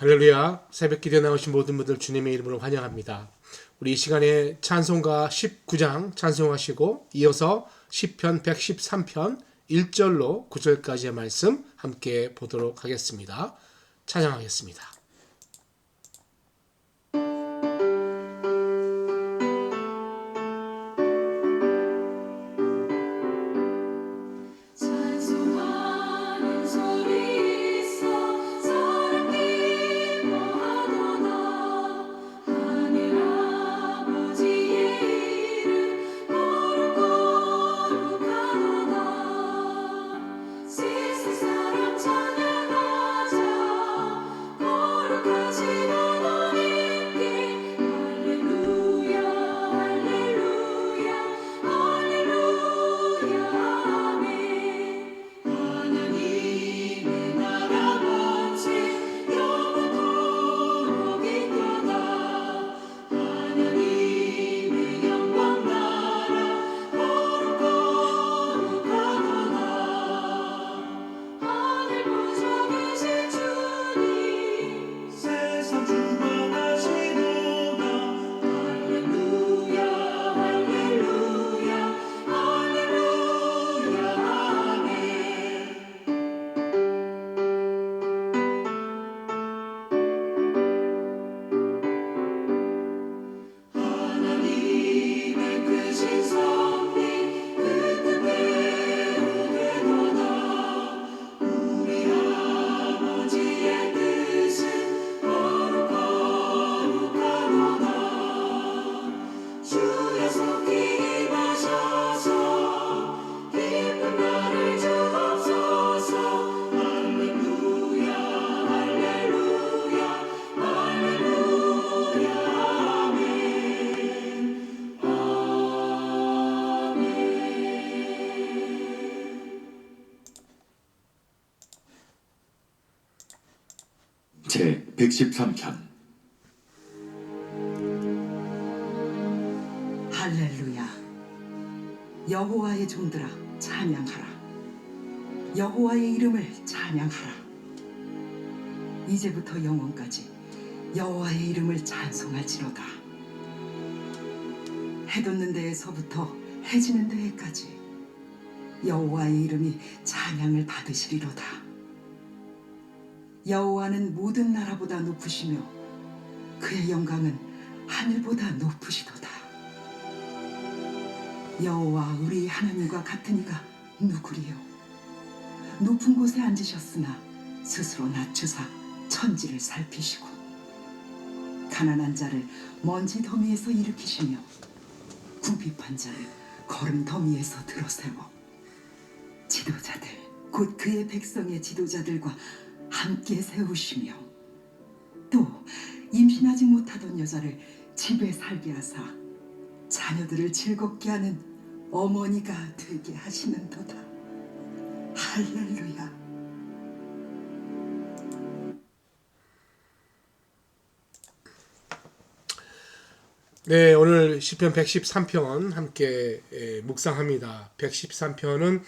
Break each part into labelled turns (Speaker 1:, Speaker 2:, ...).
Speaker 1: 할렐루야. 새벽 기도에 나오신 모든 분들 주님의 이름으로 환영합니다. 우리 이 시간에 찬송가 19장 찬송하시고 이어서 시편 113편 1절로 9절까지의 말씀 함께 보도록 하겠습니다. 찬양하겠습니다.
Speaker 2: 제 113편.
Speaker 3: 할렐루야. 여호와의 종들아 찬양하라. 여호와의 이름을 찬양하라. 이제부터 영원까지 여호와의 이름을 찬송할지로다. 해 돋는 데에서부터 해 지는 데에까지 여호와의 이름이 찬양을 받으시리로다. 여호와는 모든 나라보다 높으시며 그의 영광은 하늘보다 높으시도다. 여호와 우리 하나님과 같은 이가 누구리요? 높은 곳에 앉으셨으나 스스로 낮추사 천지를 살피시고 가난한 자를 먼지 더미에서 일으키시며 궁핍한 자를 거름 더미에서 들어세워 지도자들 곧 그의 백성의 지도자들과 함께 세우시며 또 임신하지 못하던 여자를 집에 살게 하사 자녀들을 즐겁게 하는 어머니가 되게 하시는도다. 할렐루야.
Speaker 1: 네, 오늘 시편 113편 함께 묵상합니다. 113편은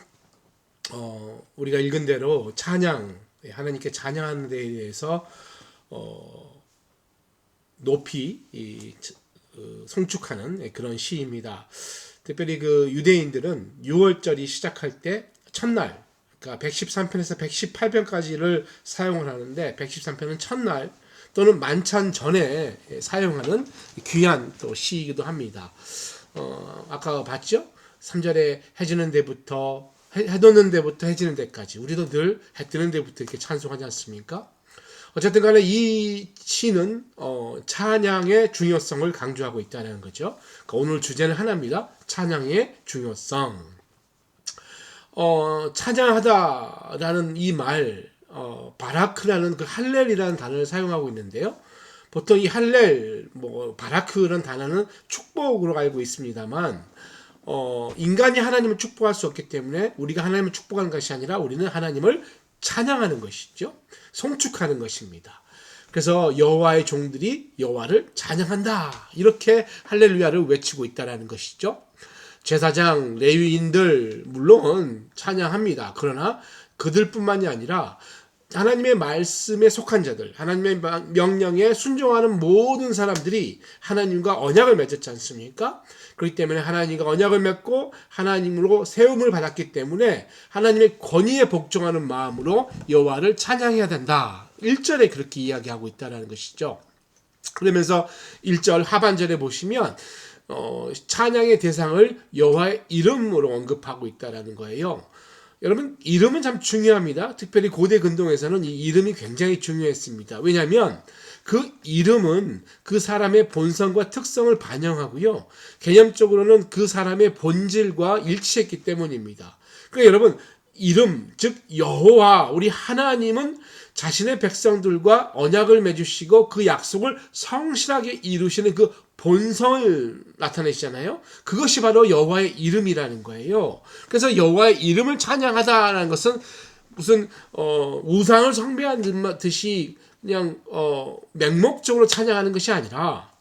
Speaker 1: 우리가 읽은 대로 찬양, 하나님께 찬양하는 데에 대해서 높이 송축하는 그런 시입니다. 특별히 그 유대인들은 6월절이 시작할 때 첫날, 그러니까 113편에서 118편까지를 사용을 하는데 113편은 첫날 또는 만찬 전에 사용하는 귀한 또 시이기도 합니다. 아까 봤죠? 3절에 해지는 데부터 해 돋는 데부터 해지는 데까지, 우리도 늘 해 뜨는 데부터 이렇게 찬송하지 않습니까? 어쨌든 간에 이 시는 찬양의 중요성을 강조하고 있다는 거죠. 그러니까 오늘 주제는 하나입니다. 찬양의 중요성. 찬양하다라는 이 말, 바라크라는 그 할렐이라는 단어를 사용하고 있는데요. 보통 이 할렐, 바라크라는 단어는 축복으로 알고 있습니다만, 인간이 하나님을 축복할 수 없기 때문에 우리가 하나님을 축복하는 것이 아니라 우리는 하나님을 찬양하는 것이죠. 송축하는 것입니다. 그래서 여호와의 종들이 여호와를 찬양한다, 이렇게 할렐루야를 외치고 있다는 것이죠. 제사장, 레위인들 물론 찬양합니다. 그러나 그들뿐만이 아니라 하나님의 말씀에 속한 자들, 하나님의 명령에 순종하는 모든 사람들이 하나님과 언약을 맺었지 않습니까? 그렇기 때문에 하나님과 언약을 맺고 하나님으로 세움을 받았기 때문에 하나님의 권위에 복종하는 마음으로 여호와를 찬양해야 된다. 1절에 그렇게 이야기하고 있다는 것이죠. 그러면서 1절 하반절에 보시면 찬양의 대상을 여호와의 이름으로 언급하고 있다는 거예요. 여러분, 이름은 참 중요합니다. 특별히 고대 근동에서는 이 이름이 굉장히 중요했습니다. 왜냐하면 그 이름은 그 사람의 본성과 특성을 반영하고요, 개념적으로는 그 사람의 본질과 일치했기 때문입니다. 그러니까 여러분, 이름, 즉 여호와 우리 하나님은 자신의 백성들과 언약을 맺으시고 그 약속을 성실하게 이루시는 그 본성을 나타내시잖아요. 그것이 바로 여호와의 이름이라는 거예요. 그래서 여호와의 이름을 찬양하다라는 것은 무슨 우상을 숭배하듯이 그냥 맹목적으로 찬양하는 것이 아니라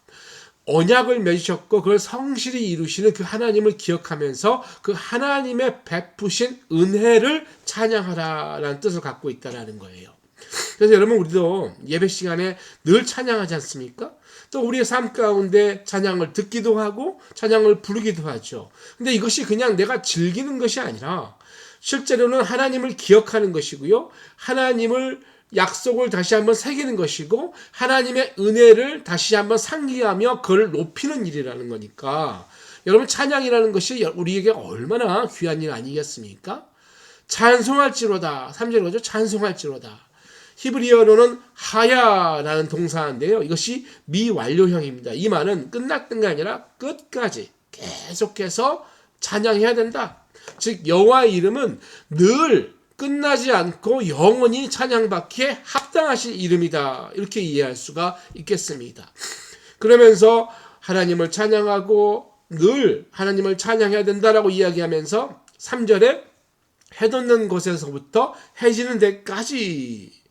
Speaker 1: 언약을 맺으셨고 그걸 성실히 이루시는 그 하나님을 기억하면서 그 하나님의 베푸신 은혜를 찬양하라라는 뜻을 갖고 있다는 거예요. 그래서 여러분, 우리도 예배 시간에 늘 찬양하지 않습니까? 또 우리의 삶 가운데 찬양을 듣기도 하고 찬양을 부르기도 하죠. 근데 이것이 그냥 내가 즐기는 것이 아니라 실제로는 하나님을 기억하는 것이고요, 하나님을 약속을 다시 한번 새기는 것이고 하나님의 은혜를 다시 한번 상기하며 그를 높이는 일이라는 거니까, 여러분, 찬양이라는 것이 우리에게 얼마나 귀한 일 아니겠습니까? 찬송할지로다. 3절에 거죠. 찬송할지로다. 히브리어로는 하야라는 동사인데요, 이것이 미완료형입니다. 이 말은 끝났던 게 아니라 끝까지 계속해서 찬양해야 된다. 즉 여호와의 이름은 늘 끝나지 않고 영원히 찬양받기에 합당하신 이름이다. 이렇게 이해할 수가 있겠습니다. 그러면서 하나님을 찬양하고 늘 하나님을 찬양해야 된다라고 이야기하면서 3절에 해 돋는 곳에서부터 해 지는 데까지.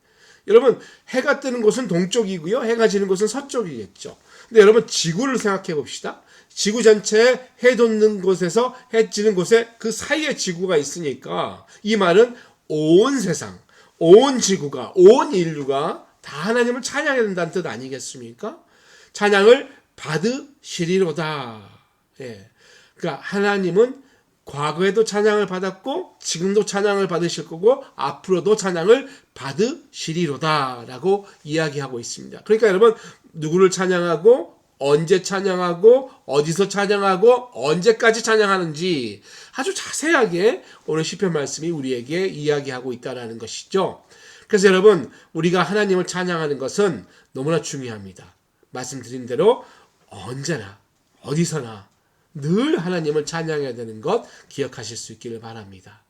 Speaker 1: 여러분, 해가 뜨는 곳은 동쪽이고요, 해가 지는 곳은 서쪽이겠죠. 근데 여러분, 지구를 생각해 봅시다. 지구 전체에 해 돋는 곳에서 해 지는 곳에 그 사이에 지구가 있으니까 이 말은 온 세상, 온 지구가, 온 인류가 다 하나님을 찬양해야 된다는 뜻 아니겠습니까? 찬양을 받으시리로다. 예. 그러니까 하나님은 과거에도 찬양을 받았고 지금도 찬양을 받으실 거고 앞으로도 찬양을 받으시리로다 라고 이야기하고 있습니다. 그러니까 여러분, 누구를 찬양하고 언제 찬양하고 어디서 찬양하고 언제까지 찬양하는지 아주 자세하게 오늘 시편 말씀이 우리에게 이야기하고 있다는 것이죠. 그래서 여러분, 우리가 하나님을 찬양하는 것은 너무나 중요합니다. 말씀드린 대로 언제나 어디서나 늘 하나님을 찬양해야 되는 것 기억하실 수 있기를 바랍니다.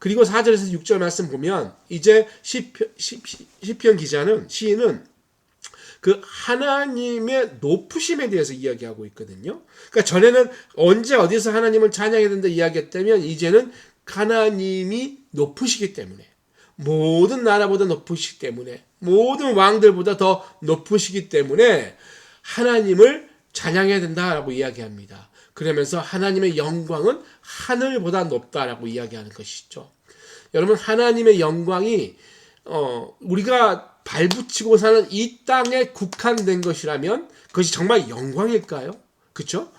Speaker 1: 그리고 4절에서 6절 말씀 보면 이제 시편 기자는, 시인은 그 하나님의 높으심에 대해서 이야기하고 있거든요. 그러니까 전에는 언제 어디서 하나님을 찬양해야 된다 이야기했다면 이제는 하나님이 높으시기 때문에, 모든 나라보다 높으시기 때문에, 모든 왕들보다 더 높으시기 때문에 하나님을 찬양해야 된다라고 이야기합니다. 그러면서 하나님의 영광은 하늘보다 높다라고 이야기하는 것이죠. 여러분, 하나님의 영광이 우리가 발붙이고 사는 이 땅에 국한된 것이라면 그것이 정말 영광일까요? 그렇죠?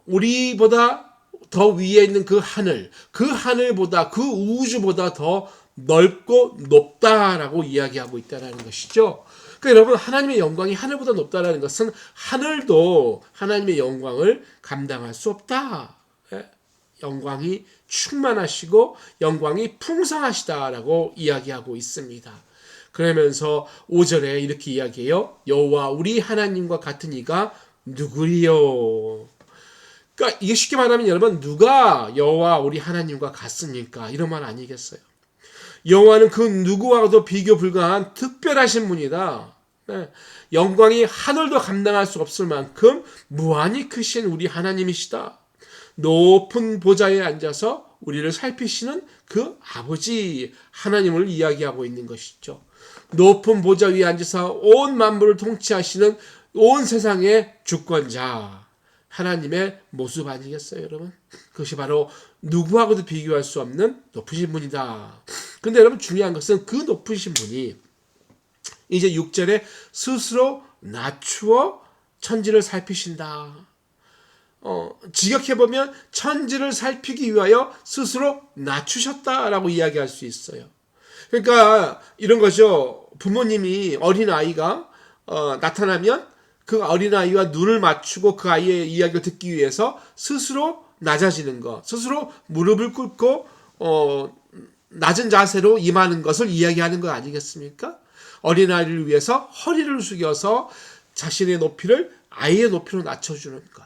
Speaker 1: 우리보다 더 위에 있는 그 하늘보다, 그 우주보다 더 넓고 높다라고 이야기하고 있다는 것이죠. 그러니까 여러분, 하나님의 영광이 하늘보다 높다는 것은 하늘도 하나님의 영광을 감당할 수 없다. 영광이 충만하시고 영광이 풍성하시다라고 이야기하고 있습니다. 그러면서 5절에 이렇게 이야기해요. 여호와 우리 하나님과 같은 이가 누구리요? 그러니까 이게 쉽게 말하면 여러분, 누가 여호와 우리 하나님과 같습니까? 이런 말 아니겠어요? 여호와는 그 누구와도 비교 불가한 특별하신 분이다. 영광이 하늘도 감당할 수 없을 만큼 무한히 크신 우리 하나님이시다. 높은 보좌에 앉아서 우리를 살피시는 그 아버지 하나님을 이야기하고 있는 것이죠. 높은 보좌 위에 앉아서 온 만물을 통치하시는 온 세상의 주권자. 하나님의 모습 아니겠어요, 여러분? 그것이 바로 누구하고도 비교할 수 없는 높으신 분이다. 근데 여러분 중요한 것은 그 높으신 분이 이제 6절에 스스로 낮추어 천지를 살피신다. 직역해보면 천지를 살피기 위하여 스스로 낮추셨다라고 이야기할 수 있어요. 그러니까 이런 거죠. 부모님이 어린아이가 나타나면 그 어린아이와 눈을 맞추고 그 아이의 이야기를 듣기 위해서 스스로 낮아지는 것, 스스로 무릎을 꿇고 낮은 자세로 임하는 것을 이야기하는 것 아니겠습니까? 어린아이를 위해서 허리를 숙여서 자신의 높이를 아이의 높이로 낮춰주는 것.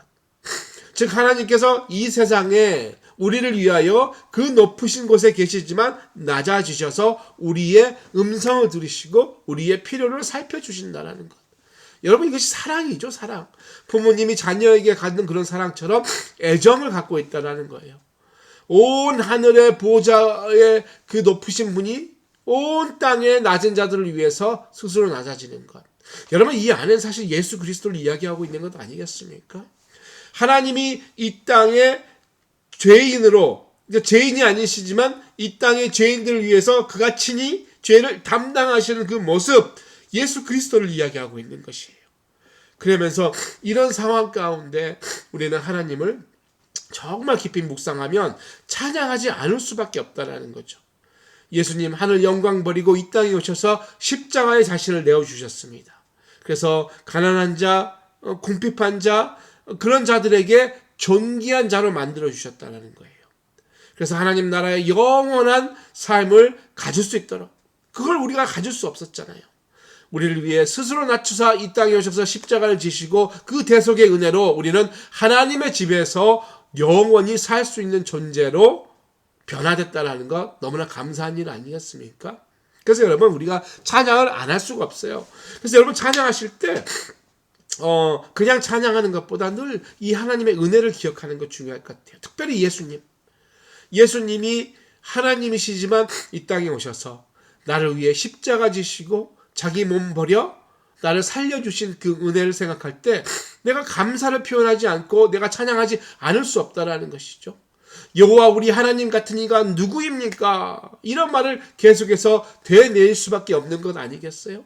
Speaker 1: 즉 하나님께서 이 세상에 우리를 위하여 그 높으신 곳에 계시지만 낮아지셔서 우리의 음성을 들으시고 우리의 필요를 살펴주신다는 것. 여러분 이것이 사랑이죠, 사랑. 부모님이 자녀에게 갖는 그런 사랑처럼 애정을 갖고 있다는 거예요. 온 하늘의 보좌의 그 높으신 분이 온 땅의 낮은 자들을 위해서 스스로 낮아지는 것. 여러분 이 안에는 사실 예수 그리스도를 이야기하고 있는 것 아니겠습니까? 하나님이 이 땅에 죄인으로, 죄인이 아니시지만 이 땅의 죄인들을 위해서 그가 친히 죄를 담당하시는 그 모습, 예수 그리스도를 이야기하고 있는 것이에요. 그러면서 이런 상황 가운데 우리는 하나님을 정말 깊이 묵상하면 찬양하지 않을 수밖에 없다는 거죠. 예수님 하늘 영광 버리고 이 땅에 오셔서 십자가에 자신을 내어주셨습니다. 그래서 가난한 자, 궁핍한 자, 그런 자들에게 존귀한 자로 만들어주셨다는 거예요. 그래서 하나님 나라의 영원한 삶을 가질 수 있도록, 그걸 우리가 가질 수 없었잖아요. 우리를 위해 스스로 낮추사 이 땅에 오셔서 십자가를 지시고 그 대속의 은혜로 우리는 하나님의 집에서 영원히 살 수 있는 존재로 변화됐다는 것, 너무나 감사한 일 아니겠습니까? 그래서 여러분 우리가 찬양을 안 할 수가 없어요. 그래서 여러분 찬양하실 때 그냥 찬양하는 것보다 늘 이 하나님의 은혜를 기억하는 것 중요할 것 같아요. 특별히 예수님이 하나님이시지만 이 땅에 오셔서 나를 위해 십자가 지시고 자기 몸 버려 나를 살려주신 그 은혜를 생각할 때 내가 감사를 표현하지 않고 내가 찬양하지 않을 수 없다라는 것이죠. 여호와 우리 하나님 같은 이가 누구입니까? 이런 말을 계속해서 되뇌일 수밖에 없는 것 아니겠어요?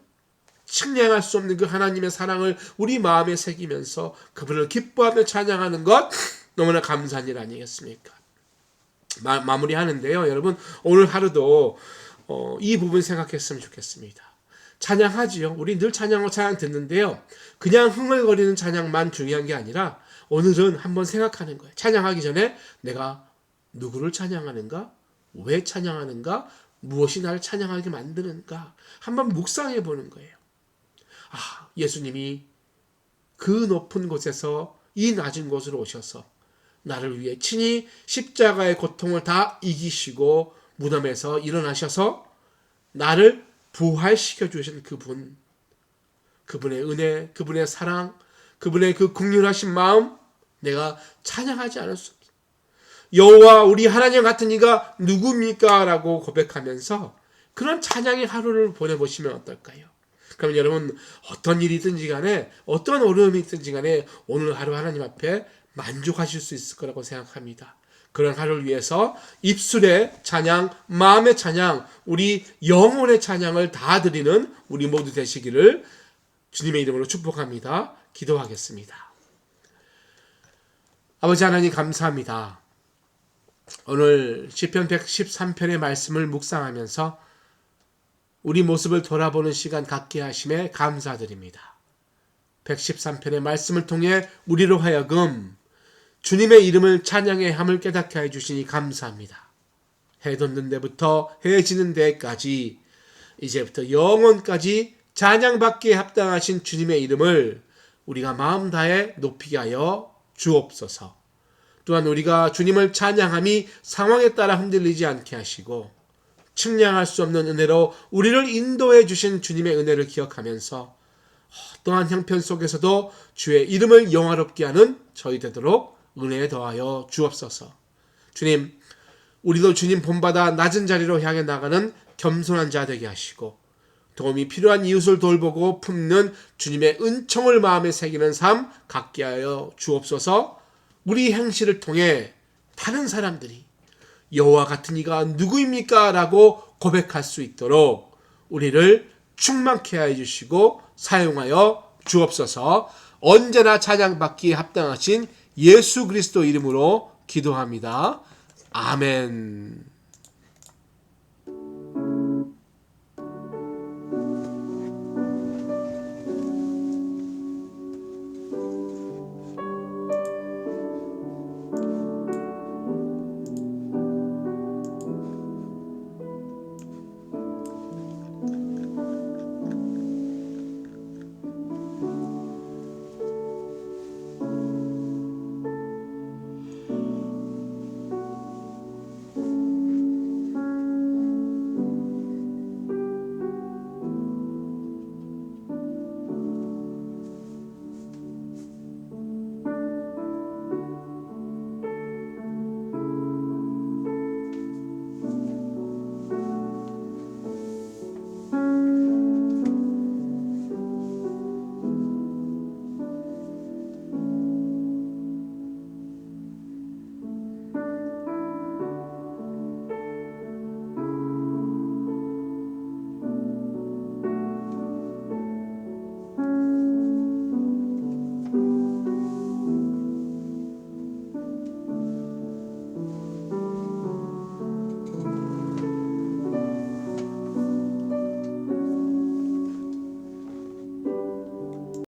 Speaker 1: 측량할 수 없는 그 하나님의 사랑을 우리 마음에 새기면서 그분을 기뻐하며 찬양하는 것 너무나 감사한 일 아니겠습니까? 마무리하는데요. 여러분 오늘 하루도 이 부분 생각했으면 좋겠습니다. 찬양하지요. 우리 늘 찬양하고 찬양 듣는데요. 그냥 흥얼거리는 찬양만 중요한 게 아니라 오늘은 한번 생각하는 거예요. 찬양하기 전에 내가 누구를 찬양하는가? 왜 찬양하는가? 무엇이 나를 찬양하게 만드는가? 한번 묵상해 보는 거예요. 예수님이 그 높은 곳에서 이 낮은 곳으로 오셔서 나를 위해 친히 십자가의 고통을 다 이기시고 무덤에서 일어나셔서 나를 부활시켜 주신 그분, 그분의 은혜, 그분의 사랑, 그분의 그 긍휼하신 마음 내가 찬양하지 않을 수 없습니다. 여호와 우리 하나님 같은 이가 누굽니까? 라고 고백하면서 그런 찬양의 하루를 보내보시면 어떨까요? 그럼 여러분 어떤 일이 있든지 간에 어떤 어려움이 있든지 간에 오늘 하루 하나님 앞에 만족하실 수 있을 거라고 생각합니다. 그런 하루를 위해서 입술의 찬양, 마음의 찬양, 우리 영혼의 찬양을 다 드리는 우리 모두 되시기를 주님의 이름으로 축복합니다. 기도하겠습니다. 아버지 하나님 감사합니다. 오늘 시편 113편의 말씀을 묵상하면서 우리 모습을 돌아보는 시간 갖게 하심에 감사드립니다. 113편의 말씀을 통해 우리로 하여금 주님의 이름을 찬양해야 함을 깨닫게 해주시니 감사합니다. 해 돋는 데부터 해 지는 데까지 이제부터 영원까지 찬양받기에 합당하신 주님의 이름을 우리가 마음 다해 높이게 하여 주옵소서. 또한 우리가 주님을 찬양함이 상황에 따라 흔들리지 않게 하시고 측량할 수 없는 은혜로 우리를 인도해 주신 주님의 은혜를 기억하면서 어떠한 형편 속에서도 주의 이름을 영화롭게 하는 저희 되도록 은혜에 더하여 주옵소서. 주님, 우리도 주님 본받아 낮은 자리로 향해 나가는 겸손한 자 되게 하시고 도움이 필요한 이웃을 돌보고 품는 주님의 은총을 마음에 새기는 삶 갖게 하여 주옵소서. 우리 행실을 통해 다른 사람들이 여호와 같은 이가 누구입니까? 라고 고백할 수 있도록 우리를 충만케 하여 주시고 사용하여 주옵소서. 언제나 찬양받기에 합당하신 예수 그리스도 이름으로 기도합니다. 아멘.